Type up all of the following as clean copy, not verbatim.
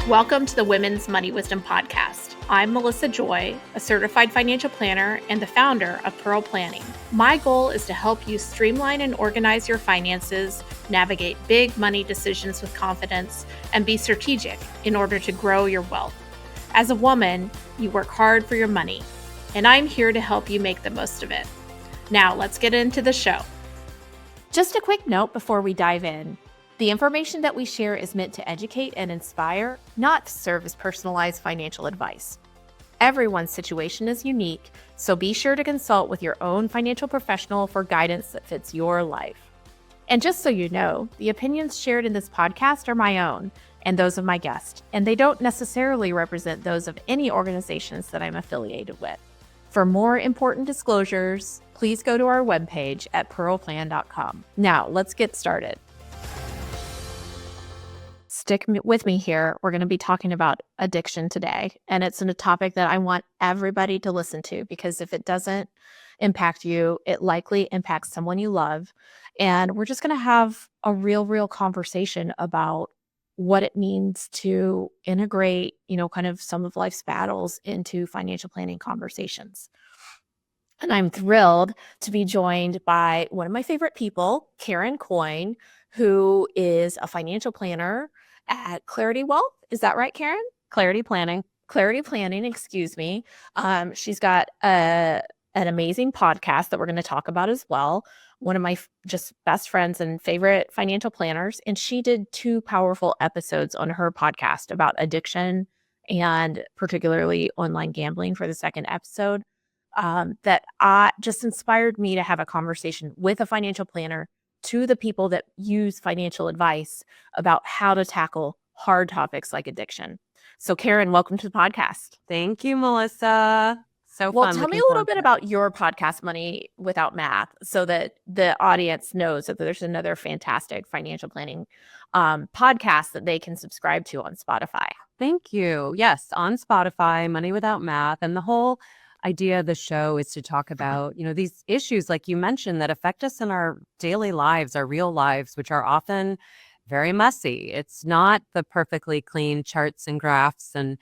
Welcome to the Women's Money Wisdom Podcast. I'm Melissa Joy, a certified financial planner and the founder of Pearl Planning. My goal is to help you streamline and organize your finances, navigate big money decisions with confidence, and be strategic in order to grow your wealth. As a woman, you work hard for your money, and I'm here to help you make the most of it. Now, let's get into the show. Just a quick note before we dive in. The information that we share is meant to educate and inspire, not to serve as personalized financial advice. Everyone's situation is unique, so be sure to consult with your own financial professional for guidance that fits your life. And just so you know, the opinions shared in this podcast are my own and those of my guest, and they don't necessarily represent those of any organizations that I'm affiliated with. For more important disclosures, please go to our webpage at pearlplan.com. Now, let's get started. Stick with me here. We're going to be talking about addiction today. And it's a topic that I want everybody to listen to, because if it doesn't impact you, it likely impacts someone you love. And we're just going to have a real conversation about what it means to integrate, kind of some of life's battles into financial planning conversations. And I'm thrilled to be joined by one of my favorite people, Karen Coyne, who is a financial planner at Clarity Wealth. Is that right, Karen? Clarity Planning, excuse me. She's got an amazing podcast that we're going to talk about as well. One of my just best friends and favorite financial planners. And she did 2 powerful episodes on her podcast about addiction and particularly online gambling for the second episode that just inspired me to have a conversation with a financial planner to the people that use financial advice about how to tackle hard topics like addiction. So Karen, welcome to the podcast. Thank you, Melissa. So well, fun. Tell me a little bit about your podcast, Money Without Math, so that the audience knows that there's another fantastic financial planning podcast that they can subscribe to on Spotify. Thank you. Yes, on Spotify, Money Without Math. And the whole idea of the show is to talk about, these issues, like you mentioned, that affect us in our daily lives, our real lives, which are often very messy. It's not the perfectly clean charts and graphs and,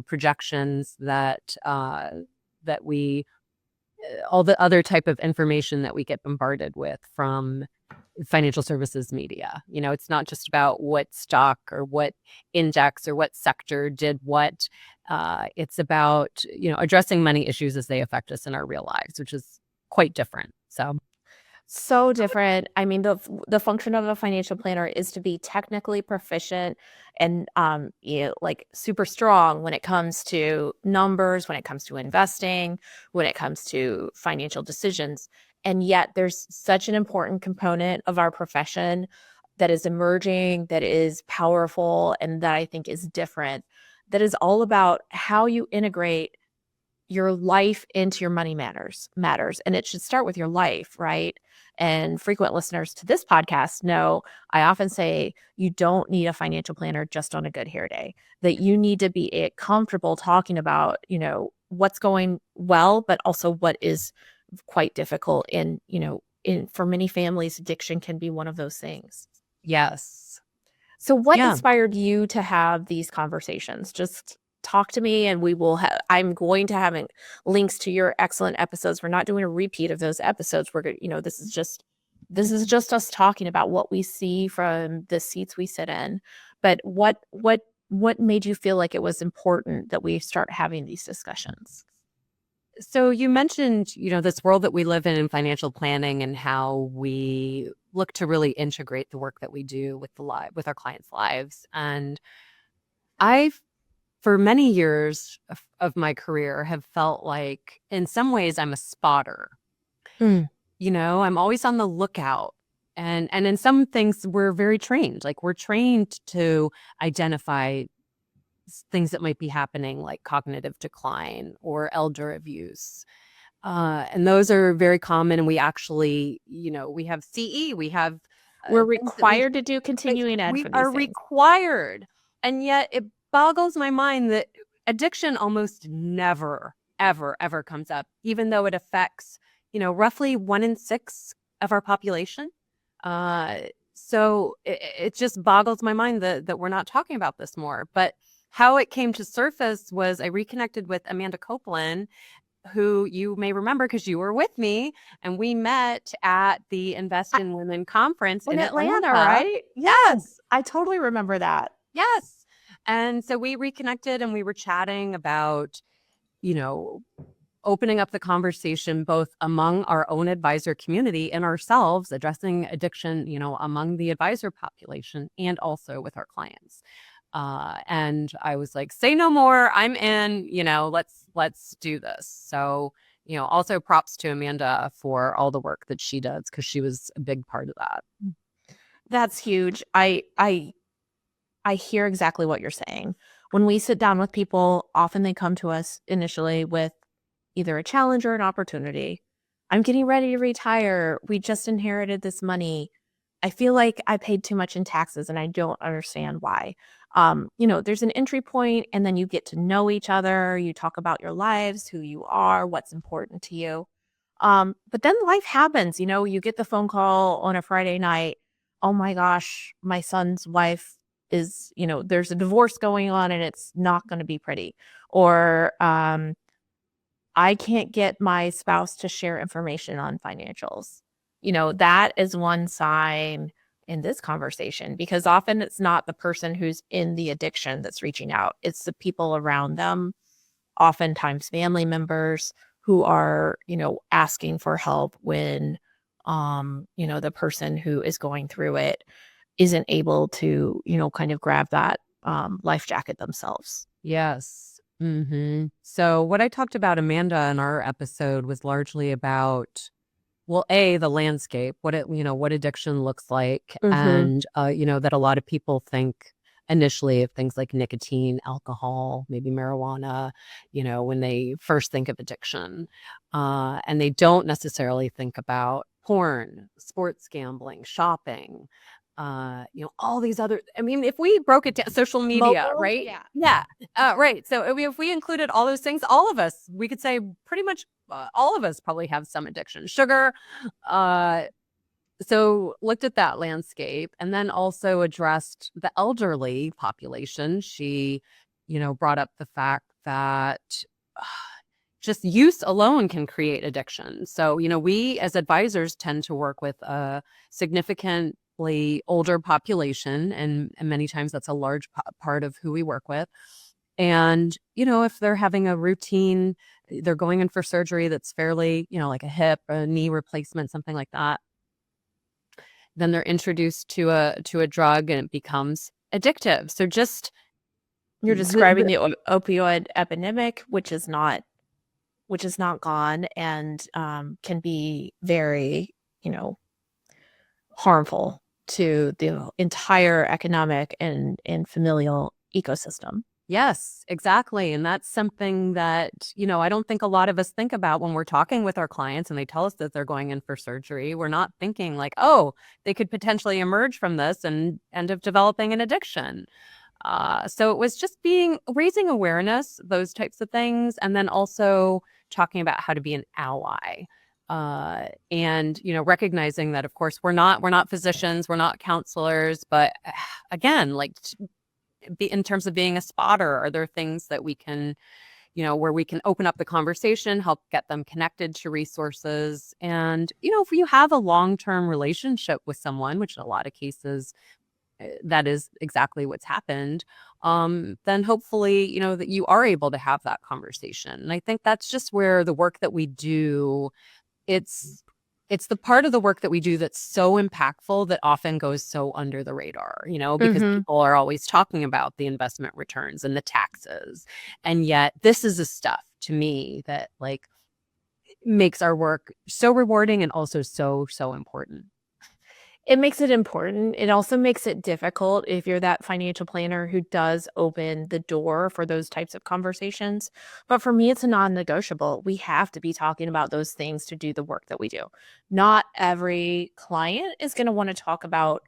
projections that we, all the other type of information that we get bombarded with from financial services media. It's not just about what stock or what index or what sector did what. It's about, addressing money issues as they affect us in our real lives, which is quite different. So different. I mean, the function of a financial planner is to be technically proficient and super strong when it comes to numbers, when it comes to investing, when it comes to financial decisions. And yet there's such an important component of our profession that is emerging, that is powerful, and that I think is different, that is all about how you integrate your life into your money matters. And it should start with your life, right? And frequent listeners to this podcast know I often say you don't need a financial planner just on a good hair day, that you need to be comfortable talking about, what's going well, but also what is quite difficult. And, for many families, addiction can be one of those things. Yes. So what inspired you to have these conversations? Just talk to me, and I'm going to have links to your excellent episodes. We're not doing a repeat of those episodes. We're going this is just us talking about what we see from the seats we sit in. But what made you feel like it was important that we start having these discussions? So you mentioned, this world that we live in financial planning, and how we look to really integrate the work that we do with our clients' lives. And for many years of my career, have felt like in some ways I'm a spotter. I'm always on the lookout. And in some things we're very trained. Like we're trained to identify things that might be happening, like cognitive decline or elder abuse. And those are very common. And we actually, we have CE, we're required to do continuing ed. We are required. And yet it boggles my mind that addiction almost never, ever comes up, even though it affects, roughly 1 in 6 of our population. So it just boggles my mind that we're not talking about this more. But how it came to surface was I reconnected with Amanda Copeland, who you may remember because you were with me, and we met at the Invest I- in Women conference In in Atlanta, Atlanta. right? Yes, I totally remember that. Yes. And so we reconnected and we were chatting about, you know, opening up the conversation both among our own advisor community and ourselves, addressing addiction, among the advisor population and also with our clients. And I was like, say no more. I'm in, let's do this. So, also props to Amanda for all the work that she does, because she was a big part of that. That's huge. I hear exactly what you're saying. When we sit down with people, often they come to us initially with either a challenge or an opportunity. I'm getting ready to retire. We just inherited this money. I feel like I paid too much in taxes and I don't understand why. There's an entry point and then you get to know each other. You talk about your lives, who you are, what's important to you. But then life happens, you get the phone call on a Friday night. Oh my gosh, my son's wife is, there's a divorce going on and it's not going to be pretty. Or I can't get my spouse to share information on financials. That is one sign in this conversation, because often it's not the person who's in the addiction that's reaching out. It's the people around them, oftentimes family members who are, asking for help when, the person who is going through it isn't able to, kind of grab that life jacket themselves. Yes. So what I talked about, Amanda, in our episode was largely about, well, the landscape, what addiction looks like, and that a lot of people think initially of things like nicotine, alcohol, maybe marijuana, when they first think of addiction, and they don't necessarily think about porn, sports gambling, shopping, all these other, I mean, if we broke it down, social media, Mobile? right? Yeah. Right. So if we included all those things, all of us, we could say pretty much all of us probably have some addiction. Sugar. So looked at that landscape and then also addressed the elderly population. She, brought up the fact that just use alone can create addiction. So, we as advisors tend to work with a significantly older population, and many times that's a large part of who we work with. And, if they're having a routine, they're going in for surgery that's fairly, like a hip, a knee replacement, something like that, then they're introduced to a drug and it becomes addictive. So just You're describing the opioid epidemic, which is not gone, and can be very, harmful to the entire economic and familial ecosystem. Yes, exactly. And that's something that, I don't think a lot of us think about when we're talking with our clients and they tell us that they're going in for surgery. We're not thinking like, oh, they could potentially emerge from this and end up developing an addiction. So it was just raising awareness, those types of things, and then also talking about how to be an ally. And recognizing that, of course, we're not physicians, we're not counselors, but again, like in terms of being a spotter, are there things that we can, where we can open up the conversation, help get them connected to resources? And, if you have a long-term relationship with someone, which in a lot of cases, that is exactly what's happened, then hopefully, that you are able to have that conversation. And I think that's just where the work that we do, it's the part of the work that we do that's so impactful that often goes so under the radar, because people are always talking about the investment returns and the taxes. And yet this is the stuff to me that like makes our work so rewarding and also so, so important. It makes it important. It also makes it difficult if you're that financial planner who does open the door for those types of conversations. But for me, it's a non-negotiable. We have to be talking about those things to do the work that we do. Not every client is going to want to talk about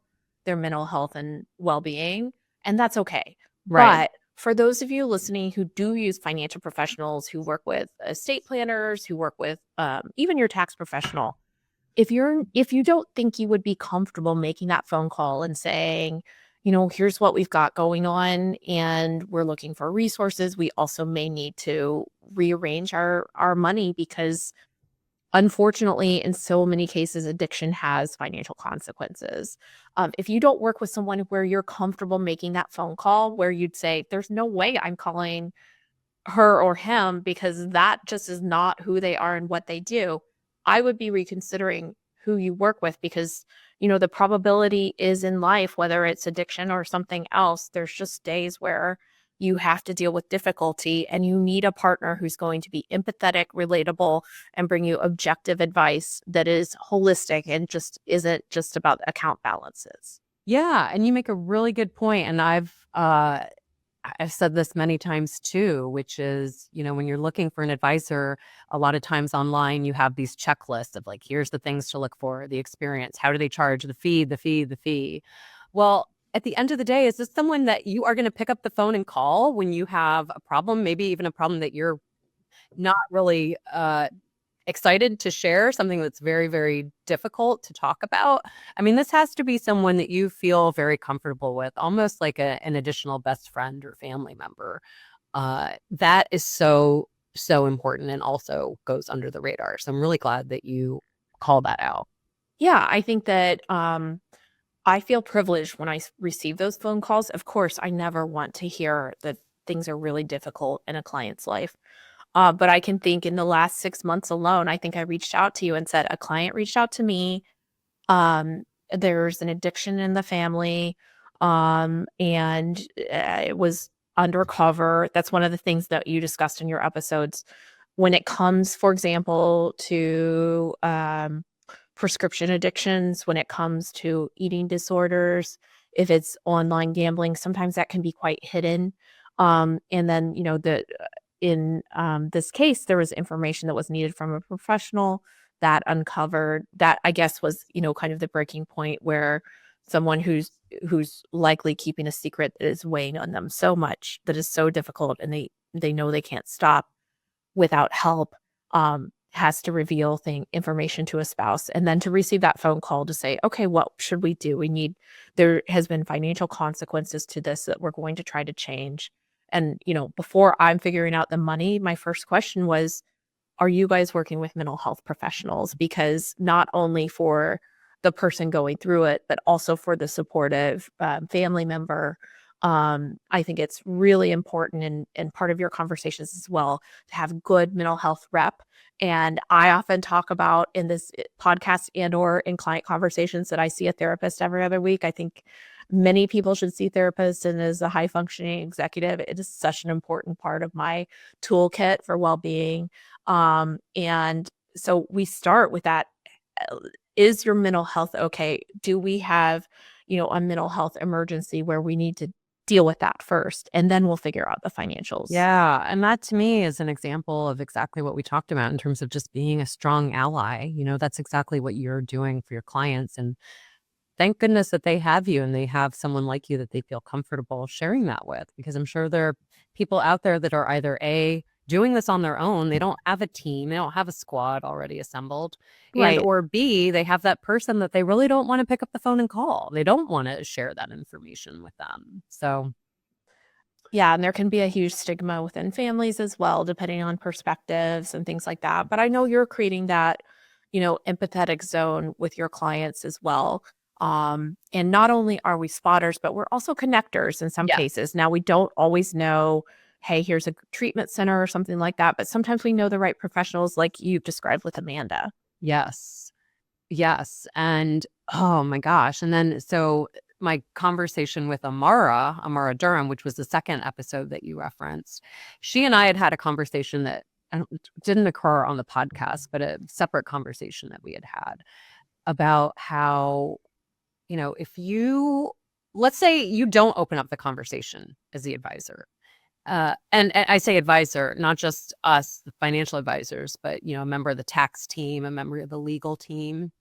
their mental health and well-being, and that's okay. Right. But for those of you listening who do use financial professionals, who work with estate planners, who work with even your tax professional, if you don't think you would be comfortable making that phone call and saying, here's what we've got going on and we're looking for resources. We also may need to rearrange our money because unfortunately, in so many cases, addiction has financial consequences. If you don't work with someone where you're comfortable making that phone call, where you'd say, there's no way I'm calling her or him because that just is not who they are and what they do, I would be reconsidering who you work with because, the probability is in life, whether it's addiction or something else, there's just days where you have to deal with difficulty and you need a partner who's going to be empathetic, relatable, and bring you objective advice that is holistic and just isn't just about account balances. Yeah, and you make a really good point, and I've said this many times too, which is, when you're looking for an advisor, a lot of times online you have these checklists of like, here's the things to look for, the experience, how do they charge, the fee, the fee, the fee. Well, at the end of the day, is this someone that you are going to pick up the phone and call when you have a problem, maybe even a problem that you're not really excited to share, something that's very, very difficult to talk about? I mean, this has to be someone that you feel very comfortable with, almost like an additional best friend or family member. That is so, so important and also goes under the radar. So I'm really glad that you call that out. Yeah, I think that I feel privileged when I receive those phone calls. Of course, I never want to hear that things are really difficult in a client's life. But I can think in the last 6 months alone, I think I reached out to you and said, a client reached out to me. There's an addiction in the family, and it was undercover. That's one of the things that you discussed in your episodes. When it comes, for example, to prescription addictions, when it comes to eating disorders, if it's online gambling, sometimes that can be quite hidden. And then, in this case, there was information that was needed from a professional that uncovered that, I guess, was, kind of the breaking point where someone who's likely keeping a secret that is weighing on them so much, that is so difficult, and they know they can't stop without help, has to reveal information to a spouse, and then to receive that phone call to say, okay, what should we do? There has been financial consequences to this that we're going to try to change. And, before I'm figuring out the money, my first question was, are you guys working with mental health professionals? Because not only for the person going through it, but also for the supportive family member. I think it's really important and part of your conversations as well to have good mental health rep. And I often talk about in this podcast and or in client conversations that I see a therapist every other week. I think many people should see therapists, and as a high functioning executive, it is such an important part of my toolkit for well-being. And so we start with that. Is your mental health okay? Do we have, a mental health emergency where we need to deal with that first, and then we'll figure out the financials? Yeah. And that to me is an example of exactly what we talked about in terms of just being a strong ally. That's exactly what you're doing for your clients. And thank goodness that they have you and they have someone like you that they feel comfortable sharing that with, because I'm sure there are people out there that are either doing this on their own, they don't have a team, they don't have a squad already assembled, and Right. or B, they have that person that they really don't want to pick up the phone and call. They don't want to share that information with them. So Yeah, and there can be a huge stigma within families as well, depending on perspectives and things like that. But I know you're creating that, empathetic zone with your clients as well. And not only are we spotters, but we're also connectors in some yeah. cases. Now, we don't always know, hey, here's a treatment center or something like that, but sometimes we know the right professionals, like you've described with Amanda. Yes. Yes. And oh my gosh. And then so my conversation with Amara Durham, which was the second episode that you referenced, she and I had a conversation that didn't occur on the podcast, but a separate conversation that we had about how, let's say you don't open up the conversation as the advisor. And I say advisor, not just us, the financial advisors, but, a member of the tax team, a member of the legal team.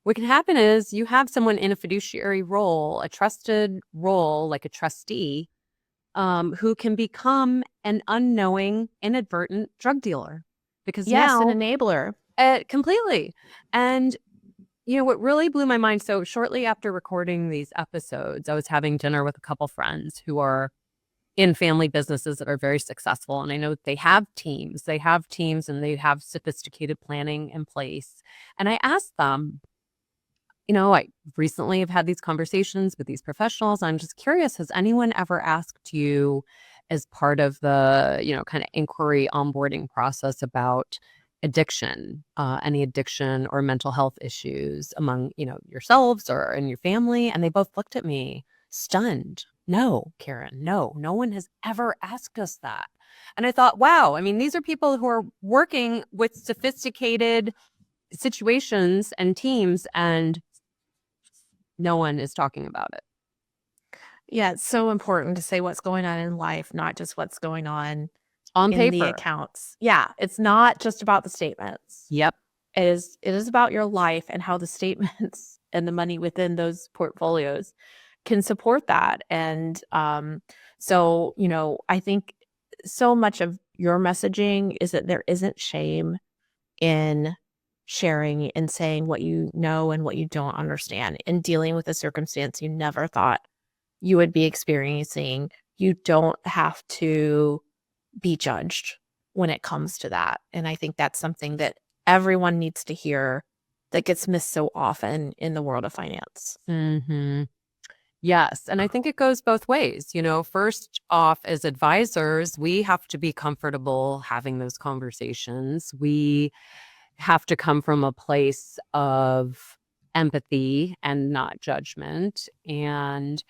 What can happen is you have someone in a fiduciary role, a trusted role, like a trustee, who can become an unknowing, inadvertent drug dealer. Because Yes, an now, enabler. completely. And What really blew my mind, so shortly after recording these episodes, I was having dinner with a couple friends who are in family businesses that are very successful. And I know they have teams. They have teams and they have sophisticated planning in place. And I asked them, I recently have had these conversations with these professionals. I'm just curious, has anyone ever asked you as part of the, kind of inquiry onboarding process about addiction, any addiction or mental health issues among, yourselves or in your family? And they both looked at me stunned. No, Karen, no one has ever asked us that. And I thought, wow, I mean, these are people who are working with sophisticated situations and teams, and no one is talking about it. Yeah, it's so important to say what's going on in life, not just what's going on On in the paper. accounts. Yeah, it's not just about the statements. Yep. It is about your life and how the statements and the money within those portfolios can support that. And so, I think so much of your messaging is that there isn't shame in sharing and saying what you know and what you don't understand, in dealing with a circumstance you never thought you would be experiencing. You don't have to be judged when it comes to that. And I think that's something that everyone needs to hear, that gets missed so often in the world of finance. Mm-hmm. Yes. And I think it goes both ways. First off, as advisors, we have to be comfortable having those conversations. We have to come from a place of empathy and not judgment. And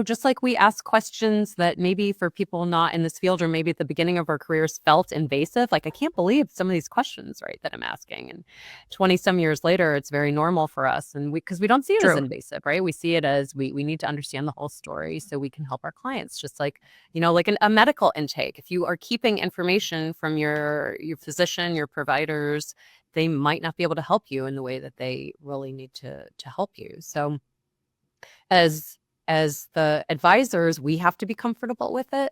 just like we ask questions that maybe for people not in this field, or maybe at the beginning of our careers felt invasive, like, I can't believe some of these questions, right, that I'm asking. And 20 some years later, it's very normal for us. And because we don't see it as True. invasive, right? We see it as we need to understand the whole story so we can help our clients, just like, like a medical intake. If you are keeping information from your physician, your providers, they might not be able to help you in the way that they really need to help you. So as the advisors, we have to be comfortable with it.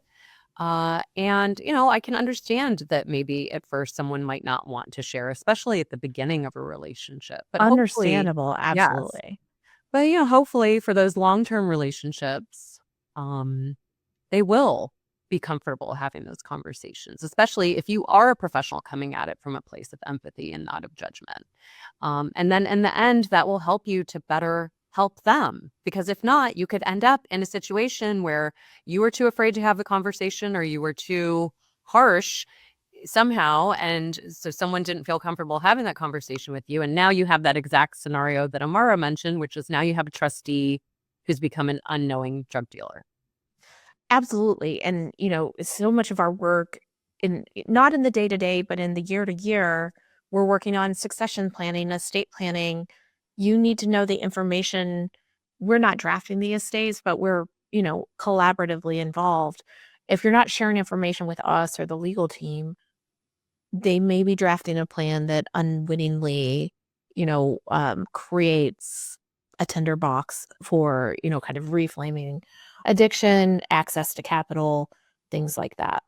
And, I can understand that maybe at first someone might not want to share, especially at the beginning of a relationship. But hopefully, Understandable. yes. Absolutely. But, hopefully for those long-term relationships, they will be comfortable having those conversations, especially if you are a professional coming at it from a place of empathy and not of judgment. And then in the end, that will help you to better help them. Because if not, you could end up in a situation where you were too afraid to have the conversation, or you were too harsh somehow. And so someone didn't feel comfortable having that conversation with you. And now you have that exact scenario that Amara mentioned, which is now you have a trustee who's become an unknowing drug dealer. Absolutely. And, so much of our work, not in the day-to-day, but in the year-to-year, we're working on succession planning, estate planning. You need to know the information. We're not drafting the estates, but we're, collaboratively involved. If you're not sharing information with us or the legal team, they may be drafting a plan that unwittingly, creates a tinderbox for, kind of reflaming addiction, access to capital, things like that.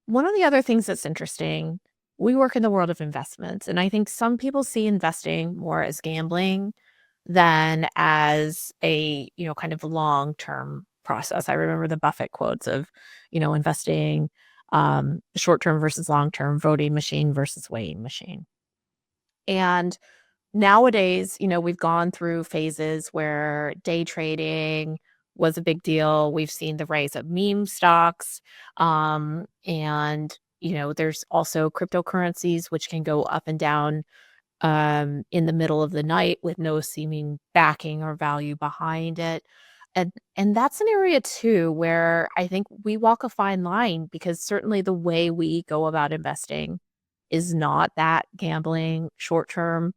One of the other things that's interesting, we work in the world of investments, and I think some people see investing more as gambling than as a, kind of long-term process. I remember the Buffett quotes of, investing short-term versus long-term, voting machine versus weighing machine. And nowadays, we've gone through phases where day trading was a big deal. We've seen the rise of meme stocks. And, there's also cryptocurrencies, which can go up and down in the middle of the night with no seeming backing or value behind it. And that's an area too where I think we walk a fine line, because certainly the way we go about investing is not that gambling short-term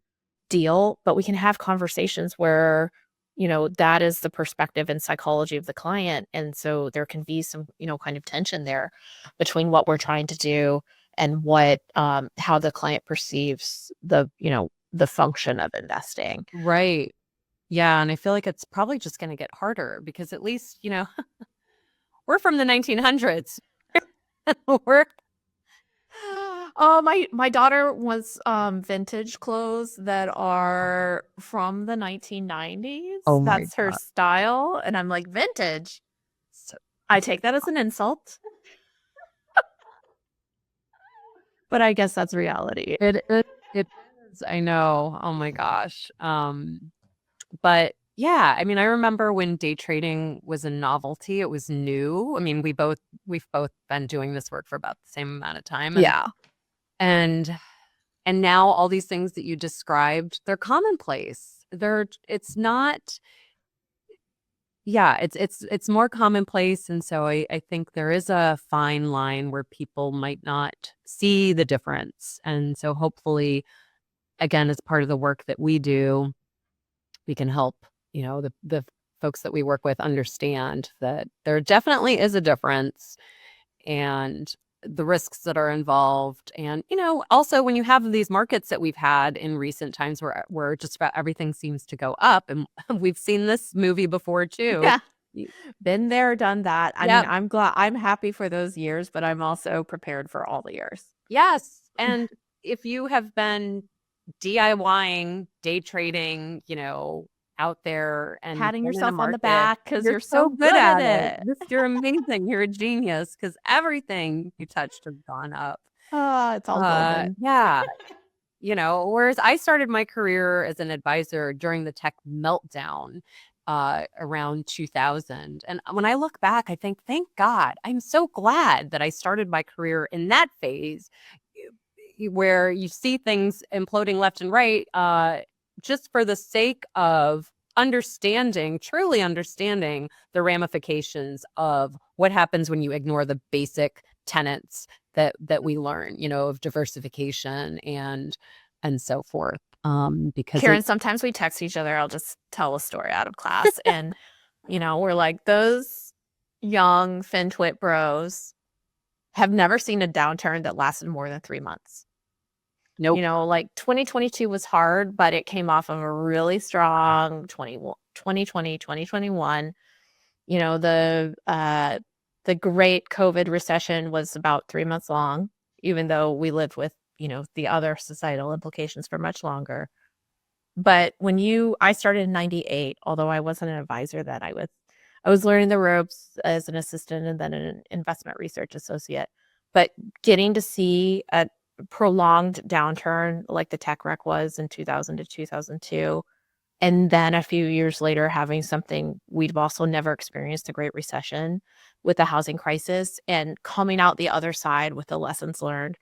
deal, but we can have conversations where, that is the perspective and psychology of the client. And so there can be some, kind of tension there between what we're trying to do and how the client perceives the function of investing. Right. Yeah. And I feel like it's probably just going to get harder, because at least, we're from the 1900s. we're Oh, my daughter wants vintage clothes that are from the 1990s. Oh my That's her God. style. And I'm like, vintage. So I take that as an insult, but I guess that's reality. it is. I know. Oh my gosh. But yeah, I mean, I remember when day trading was a novelty. It was new. I mean, we've both been doing this work for about the same amount of time, Yeah. and and now all these things that you described, they're commonplace. It's not. Yeah, it's more commonplace, and so I think there is a fine line where people might not see the difference, and so hopefully, again, as part of the work that we do, we can help, the folks that we work with understand that there definitely is a difference and the risks that are involved. And, also when you have these markets that we've had in recent times where just about everything seems to go up, and we've seen this movie before too. Yeah. Been there, done that. I mean, Yep. I'm happy for those years, but I'm also prepared for all the years. Yes. And if you have been DIYing, day trading, out there and Patting been in a yourself on the market, back because you're you're so so good good at at it. it. You're amazing. You're a genius because everything you touched has gone up. It's all golden. Yeah. Whereas I started my career as an advisor during the tech meltdown around 2000. And when I look back, I think, thank God, I'm so glad that I started my career in that phase where you see things imploding left and right just for the sake of truly understanding the ramifications of what happens when you ignore the basic tenets that we learn, of diversification and so forth. Because Karen, sometimes we text each other. I'll just tell a story out of class. And, we're like, those young FinTwit bros have never seen a downturn that lasted more than 3 months. nope. Like 2022 was hard, but it came off of a really strong 2020, 2021. The great COVID recession was about 3 months long, even though we lived with, the other societal implications for much longer. But I started in 98, although I wasn't an advisor then. I was learning the ropes as an assistant and then an investment research associate. But getting to see a prolonged downturn like the tech wreck was in 2000 to 2002, and then a few years later having something we've also never experienced, a Great Recession with the housing crisis, and coming out the other side with the lessons learned.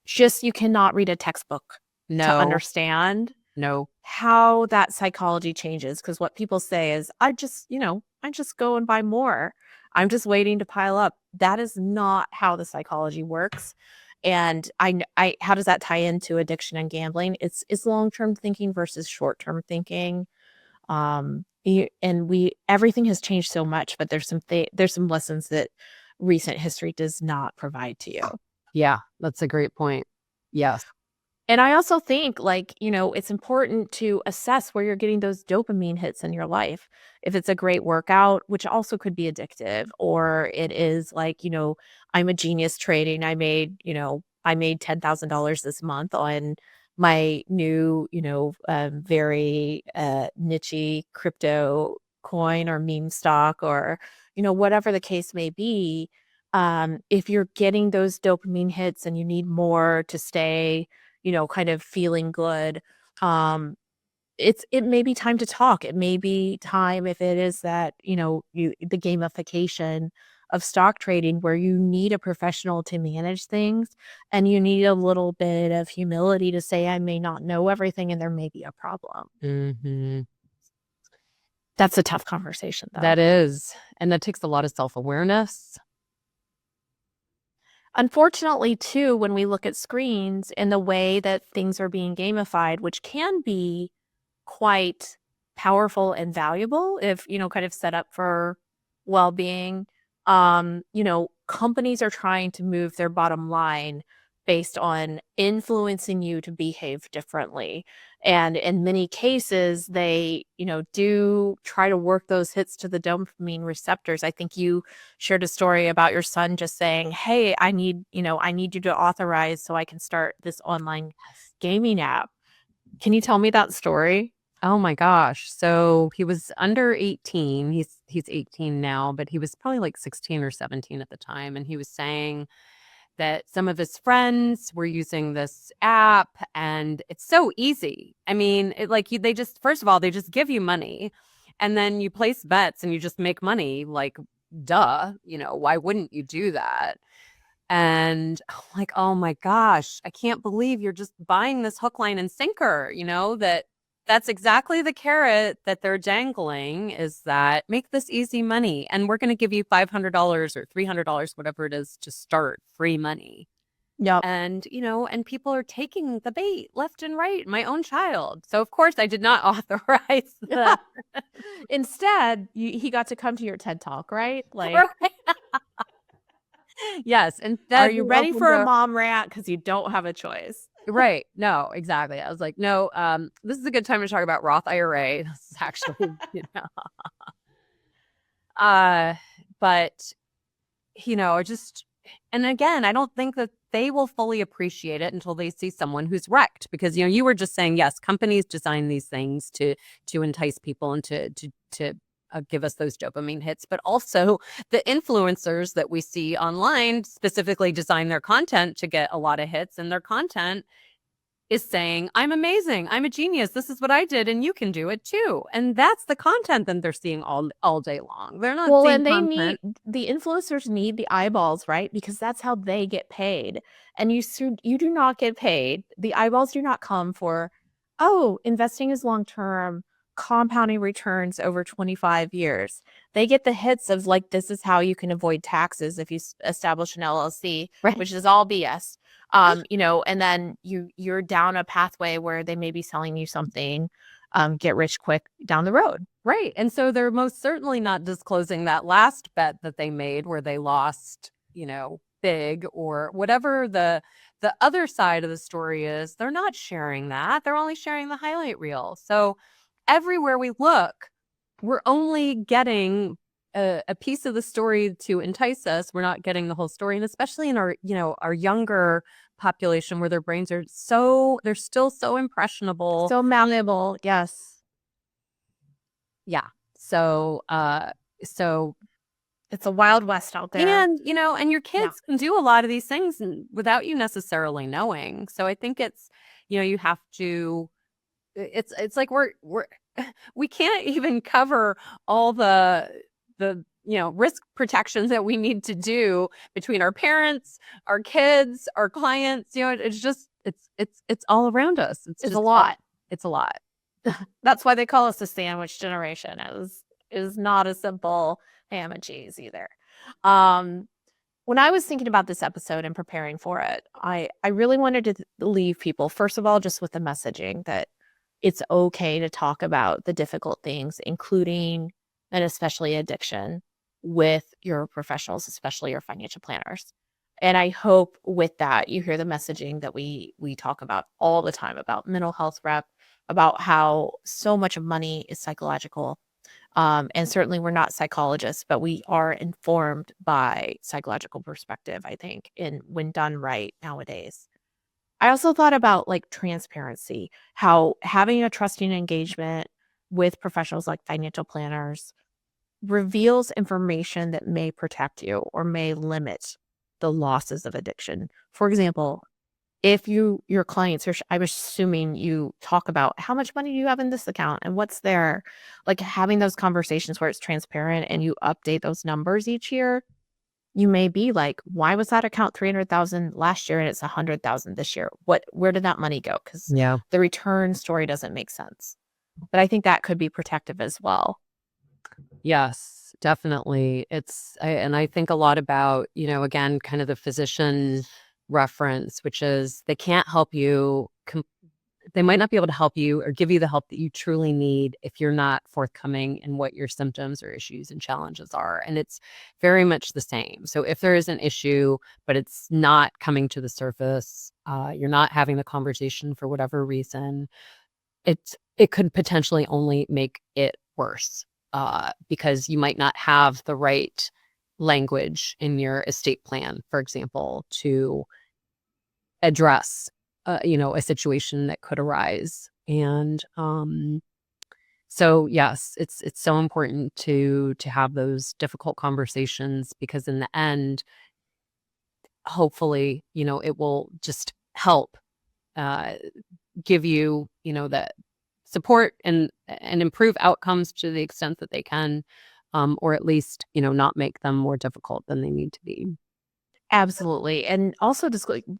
Just you cannot read a textbook to No. understand No. how that psychology changes, because what people say is, I just go and buy more. I'm just waiting to pile up. That is not how the psychology works. And how does that tie into addiction and gambling? It's long-term thinking versus short-term thinking. Everything has changed so much, but there's some lessons that recent history does not provide to you. Yeah, that's a great point. Yes. And I also think, like, it's important to assess where you're getting those dopamine hits in your life. If it's a great workout, which also could be addictive, or it is like, I'm a genius trading. I made $10,000 this month on my new, very niche crypto coin or meme stock, or, whatever the case may be. If you're getting those dopamine hits and you need more to stay, kind of feeling good. It may be time to talk. It may be time, if it is that, the gamification of stock trading where you need a professional to manage things, and you need a little bit of humility to say, I may not know everything and there may be a problem. Mm-hmm. That's a tough conversation, though. That is. And that takes a lot of self-awareness. Unfortunately, too, when we look at screens and the way that things are being gamified, which can be quite powerful and valuable if, kind of set up for well-being, companies are trying to move their bottom line based on influencing you to behave differently. And in many cases, they, do try to work those hits to the dopamine receptors. I think you shared a story about your son just saying, "Hey, I need you to authorize so I can start this online gaming app." Can you tell me that story? Oh my gosh. So he was under 18. He's 18 now, but he was probably like 16 or 17 at the time. And he was saying that some of his friends were using this app and it's so easy. I mean, they just, first of all, they just give you money and then you place bets and you just make money. Like, duh, why wouldn't you do that? And I'm like, oh my gosh, I can't believe you're just buying this hook, line, and sinker, that's exactly the carrot that they're dangling, is that make this easy money. And we're going to give you $500 or $300, whatever it is, to start free money. Yep. And, and people are taking the bait left and right. My own child. So, of course, I did not authorize that. Instead, he got to come to your TED Talk, right? Like, yes. And are you ready for a mom rant? Because you don't have a choice. Right. No, exactly. I was like, no, this is a good time to talk about Roth IRA. This is actually, but, and again, I don't think that they will fully appreciate it until they see someone who's wrecked, because, you were just saying, yes, companies design these things to entice people and to give us those dopamine hits, but also the influencers that we see online specifically design their content to get a lot of hits, and their content is saying, I'm amazing, I'm a genius, this is what I did, and you can do it too. And that's the content that they're seeing all day long. They're not seeing content. The influencers need the eyeballs, right? Because that's how they get paid. And you do not get paid. The eyeballs do not come for, investing is long-term, compounding returns over 25 years. They get the hits of like, this is how you can avoid taxes if you establish an LLC, right, which is all BS. And then you're down a pathway where they may be selling you something, get rich quick down the road. Right. And so they're most certainly not disclosing that last bet that they made where they lost, big, or whatever the other side of the story is. They're not sharing that. They're only sharing the highlight reel. So everywhere we look, we're only getting a piece of the story to entice us. We're not getting the whole story. And especially in our, our younger population, where their brains are they're still so impressionable. So malleable. Yes. Yeah. So it's a wild west out there. And, and your kids can do a lot of these things without you necessarily knowing. So I think it's, you have to, it's like we can't even cover all the risk protections that we need to do between our parents, our kids, our clients. It's just, it's all around us. It's a lot. It's a lot. That's why they call us the sandwich generation. It is not a simple ham and cheese either. When I was thinking about this episode and preparing for it, I really wanted to leave people, first of all, just with the messaging that it's okay to talk about the difficult things, including and especially addiction, with your professionals, especially your financial planners. And I hope with that, you hear the messaging that we talk about all the time about mental health rep, about how so much of money is psychological. And certainly we're not psychologists, but we are informed by psychological perspective, I think, when done right nowadays. I also thought about like transparency, how having a trusting engagement with professionals like financial planners reveals information that may protect you or may limit the losses of addiction. For example, if your clients are, I'm assuming you talk about how much money do you have in this account and what's there, like having those conversations where it's transparent and you update those numbers each year. You may be like, why was that account 300,000 last year and it's 100,000 this year? Where did that money go? Because the return story doesn't make sense. But I think that could be protective as well. Yes, definitely. And I think a lot about, again, kind of the physician reference, which is they can't help you they might not be able to help you or give you the help that you truly need if you're not forthcoming in what your symptoms or issues and challenges are. And it's very much the same. So if there is an issue, but it's not coming to the surface, you're not having the conversation for whatever reason, it could potentially only make it worse, because you might not have the right language in your estate plan, for example, to address a situation that could arise. And so yes, it's so important to have those difficult conversations, because in the end, hopefully, it will just help give you, that support and improve outcomes to the extent that they can, or at least, not make them more difficult than they need to be. Absolutely. And also,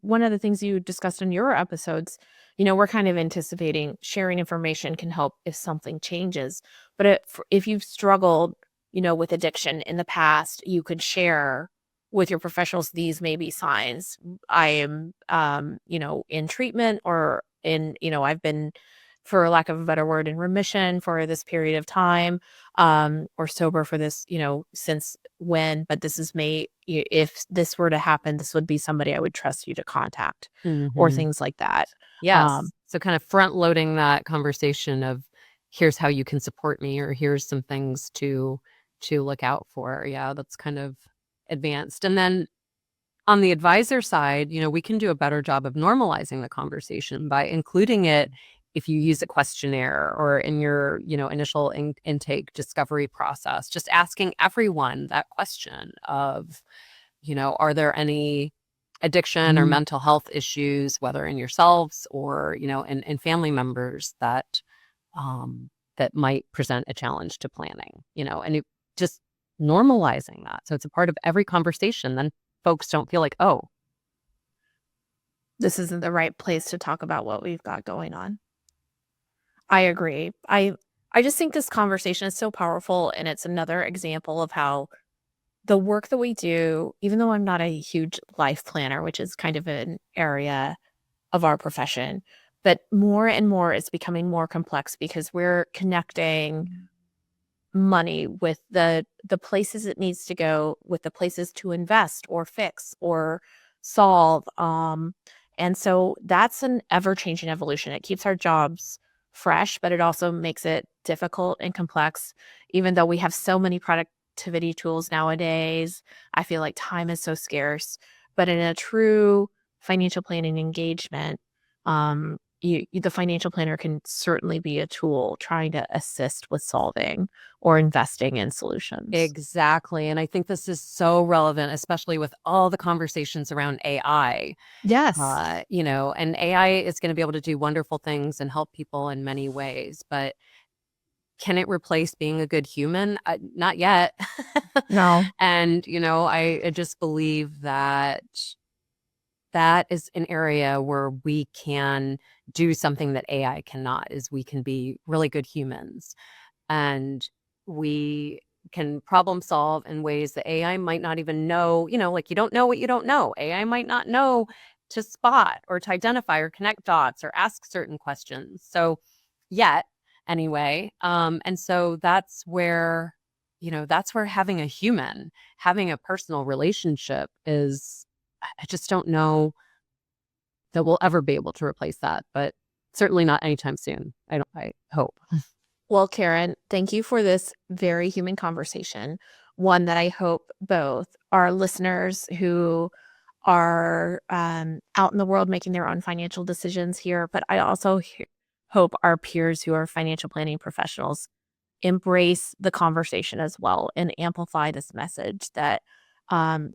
one of the things you discussed in your episodes, we're kind of anticipating sharing information can help if something changes. But if you've struggled, with addiction in the past, you could share with your professionals, these may be signs. I am, in treatment, or I've been, for lack of a better word, in remission for this period of time, or sober for this, since when, but this is if this were to happen, this would be somebody I would trust you to contact, or Mhm. things like that. Yes. So kind of front loading that conversation of, here's how you can support me, or here's some things to look out for. Yeah, that's kind of advanced. And then on the advisor side, we can do a better job of normalizing the conversation by including it if you use a questionnaire or in your, initial intake discovery process, just asking everyone that question of, are there any addiction or mental health issues, whether in yourselves or, in family members that might present a challenge to planning, and just normalizing that. So it's a part of every conversation. Then folks don't feel like, oh, This isn't the right place to talk about what we've got going on. I agree. I just think this conversation is so powerful, and it's another example of how the work that we do, even though I'm not a huge life planner, which is kind of an area of our profession, but more and more it's becoming more complex, because we're connecting money with the places it needs to go, with the places to invest or fix or solve. And so that's an ever-changing evolution. It keeps our jobs fresh, but it also makes it difficult and complex. Even though we have so many productivity tools nowadays, I feel like time is so scarce. But in a true financial planning engagement, the financial planner can certainly be a tool trying to assist with solving or investing in solutions. exactly. And I think this is so relevant, especially with all the conversations around AI. Yes. And AI is going to be able to do wonderful things and help people in many ways, but can it replace being a good human? Not yet. No. And, I just believe that that is an area where we can do something that AI cannot, is we can be really good humans, and we can problem solve in ways that AI might not even know, like, you don't know what you don't know. AI might not know to spot or to identify or connect dots or ask certain questions. So yet, anyway. And so that's where having a human, having a personal relationship is, I just don't know that we'll ever be able to replace that, but certainly not anytime soon. I hope. Well, Karen, thank you for this very human conversation. One that I hope both our listeners who are out in the world making their own financial decisions here, but I also hope our peers who are financial planning professionals embrace the conversation as well and amplify this message that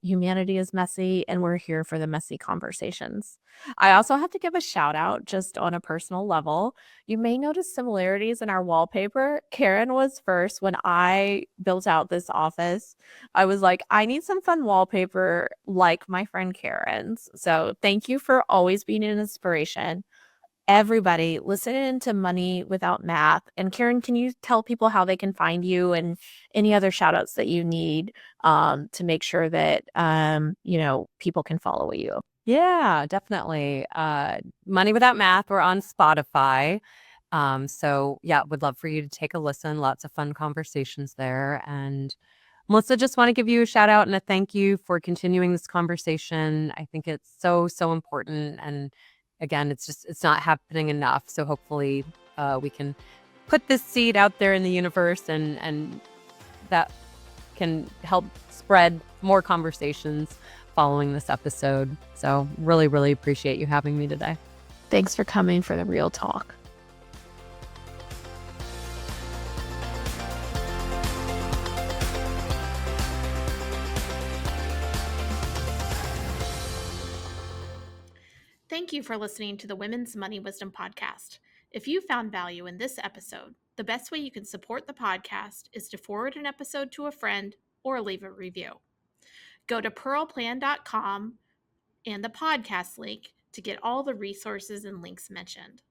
humanity is messy, and we're here for the messy conversations. I also have to give a shout out just on a personal level. You may notice similarities in our wallpaper. Karen was first when I built out this office. I was like, I need some fun wallpaper like my friend Karen's. So thank you for always being an inspiration. everybody listening to Money Without Math. And Karen, can you tell people how they can find you and any other shout outs that you need to make sure that, people can follow you? Yeah, definitely. Money Without Math, we're on Spotify. So yeah, would love for you to take a listen. Lots of fun conversations there. And Melissa, just want to give you a shout out and a thank you for continuing this conversation. I think it's so, so important. And again, it's not happening enough. So hopefully we can put this seed out there in the universe and that can help spread more conversations following this episode. So really, really appreciate you having me today. Thanks for coming for the real talk. Thank you for listening to the Women's Money Wisdom Podcast. If you found value in this episode, the best way you can support the podcast is to forward an episode to a friend or leave a review. Go to pearlplan.com and the podcast link to get all the resources and links mentioned.